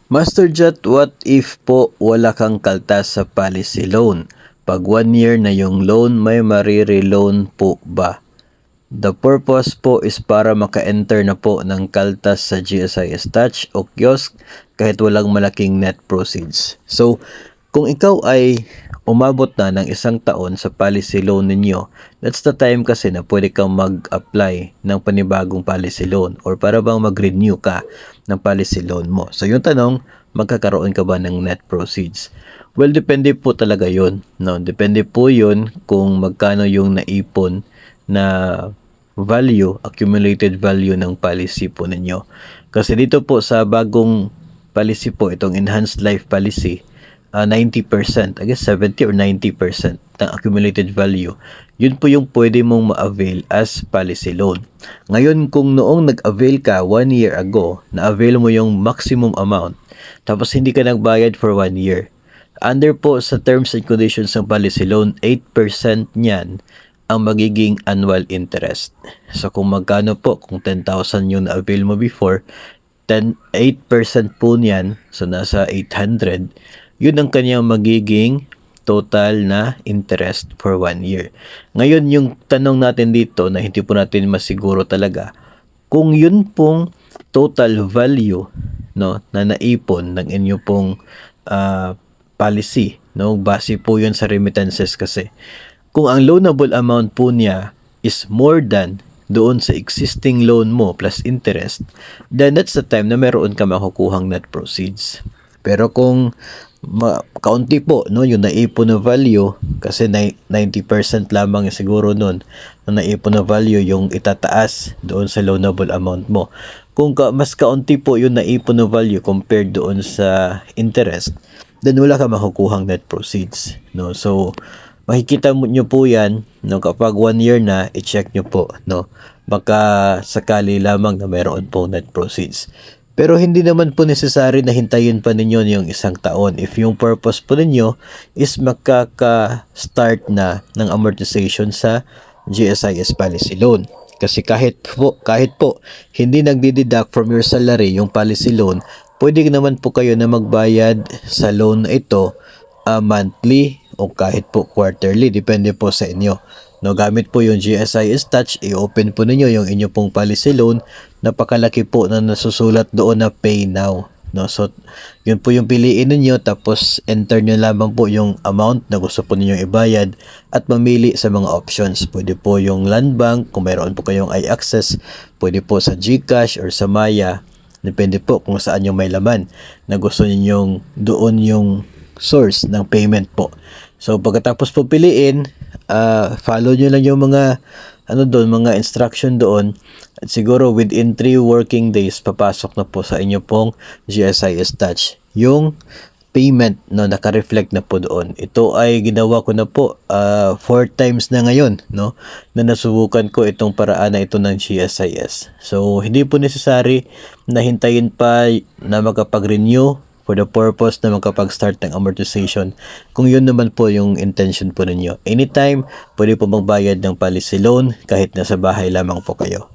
Master Jet, what if po wala kang kaltas sa policy loan? Pag 1 year na yung loan, may marireloan po ba? The purpose po is para maka-enter na po ng kaltas sa GSIS Touch o kiosk kahit walang malaking net proceeds. So, kung ikaw ay umabot na ng 1 taon sa policy loan ninyo, that's the time kasi na pwede kang mag-apply ng panibagong policy loan or para bang mag-renew ka ng policy loan mo. So, yung tanong, magkakaroon ka ba ng net proceeds? Well, depende po talaga yun. No? Depende po yun kung magkano yung naipon na value, accumulated value ng policy po ninyo. Kasi dito po sa bagong policy po, itong enhanced life policy, 90%, I guess 70 or 90% ng accumulated value, yun po yung pwede mong ma-avail as policy loan. Ngayon, kung noong nag-avail ka 1 year ago, na-avail mo yung maximum amount, tapos hindi ka nagbayad for 1 year, under po sa terms and conditions ng policy loan, 8% niyan ang magiging annual interest. So kung magkano po, kung 10,000 yung na-avail mo before, 8% po niyan, so nasa 800, yun ang kanyang magiging total na interest for 1 year. Ngayon, yung tanong natin dito na hindi po natin masiguro talaga, kung yun pong total value no, na naipon ng inyo pong policy, no, base po yun sa remittances kasi. Kung ang loanable amount po niya is more than doon sa existing loan mo plus interest, then that's the time na meron ka makukuhang net proceeds. Pero kung kaunti po no yung naipon na value, kasi 90% lamang siguro nun na naipon na value yung itataas doon sa loanable amount mo. Kung mas kaunti po yung naipon na value compared doon sa interest, then wala ka makukuhang net proceeds, no? So makikita nyo po yan no, kapag 1 year na, i-check nyo po, no? Baka sakali lamang na mayroon pong net proceeds. Pero hindi naman po necessary na hintayin pa ninyo yung 1 taon. If yung purpose po ninyo is makaka-start na ng amortization sa GSIS policy loan. Kasi kahit po hindi nagdi-deduct from your salary yung policy loan, pwede naman po kayo na magbayad sa loan na ito monthly o kahit po quarterly, depende po sa inyo. No, gamit po yung GSIS Touch, i-open po ninyo yung inyo pong policy loan. Napakalaki po na nasusulat doon na pay now. No, so yun po yung piliin niyo, tapos enter nyo lamang po yung amount na gusto po ninyong ibayad at mamili sa mga options. Pwede po yung Land Bank, kung mayroon po kayong iAccess, pwede po sa GCash or sa Maya. Depende po kung saan yung may laman na gusto ninyong doon yung source ng payment po. So pagkatapos po piliin, follow nyo lang yung mga mga instruction doon, at siguro within 3 working days papasok na po sa inyo pong GSIS Touch yung payment no, naka-reflect na po doon. Ito ay ginawa ko na po 4 times na ngayon no, na nasubukan ko itong paraan na ito ng GSIS. So hindi po necessary na hintayin pa na makapag-renew for the purpose na makapag-start ng amortization, kung yun naman po yung intention po ninyo. Anytime, pwede po magbayad ng policy loan kahit nasa bahay lamang po kayo.